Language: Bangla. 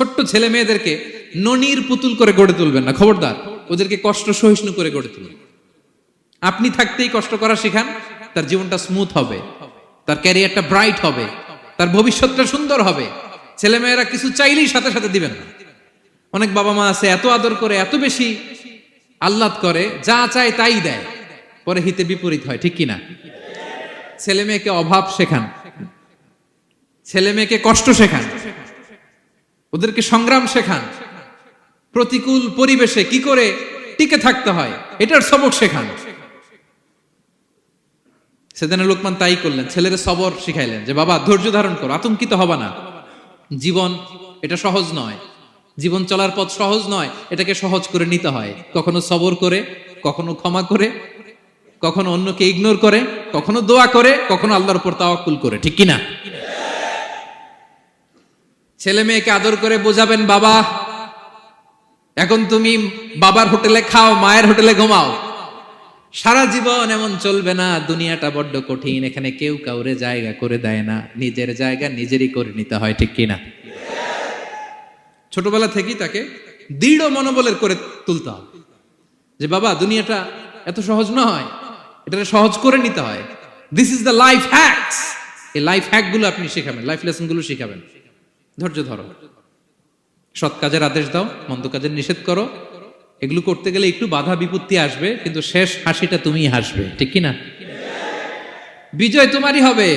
ছোট্ট ছেলে মেয়েদেরকে ননির পুতুল করে গড়ে তুলবেন না, খবরদার। ওদেরকে কষ্ট সহিষ্ণু করে গড়ে তুলবেন। আপনি থাকতেই কষ্ট করা শিখান, তার জীবনটা স্মুথ হবে, তার ক্যারিয়ারটা ব্রাইট হবে, তার ভবিষ্যৎটা সুন্দর হবে। ছেলে মেয়েরা কিছু চাইলেই সাথে সাথে দিবেন না। অনেক বাবা মা আছে এত আদর করে, এত বেশি আহ্লাদ করে, যা চায় তাই দেয়, পরে হিতে বিপরীত হয়, ঠিক কিনা? ছেলে মেয়েকে অভাব শেখান, ছেলে মেয়েকে কষ্ট শেখান, ওদেরকে সংগ্রাম শেখান, প্রতিকূল পরিবেশে কি করে টিকে থাকতে হয় এটার সবক শেখান। সেদিন লোকমান তাই করলেন, ছেলের সবর শিখাইলেন যে বাবা ধৈর্য ধারণ করো, আতঙ্কিত হবা না। জীবন এটা সহজ নয়, জীবন চলার পথ সহজ নয়, এটাকে সহজ করে নিতে হয়। কখনো সবর করে, কখনো ক্ষমা করে, কখনো অন্যকে ইগনোর করে, কখনো দোয়া করে, কখনো আল্লাহর উপর তাওয়াক্কুল করে, ঠিক কিনা? ছেলে মেয়েকে আদর করে বোঝাবেন, বাবা এখন তুমি বাবার হোটেলে খাও, মায়ের হোটেলে ঘুমাও। সারা জীবন এমন চলবে না, দুনিয়াটা বড্ড কঠিন, এখানে কেউ কাউরে জায়গা করে দেয় না, নিজের জায়গা নিজেরই করে নিতে হয়, ঠিক কিনা? ছোটবেলা থেকেই তাকে দৃঢ় মনোবলের করে তুলতে হবে যে বাবা দুনিয়াটা এত সহজ নয়, এটা সহজ করে নিতে হয়। This is the life hacks. এই লাইফ হ্যাক গুলো আপনি শিখাবেন, লাইফ লেসন গুলো শিখাবেন। ধৈর্য ধরো, সৎ কাজের আদেশ দাও, মন্দ কাজের নিষেধ করো। এগুলো করতে গেলে একটু বাধা বিপত্তি আসবে, কিন্তু শেষ হাসিটা তুমিই হাসবে, ঠিক কিনা? বিজয় তোমারই হবে।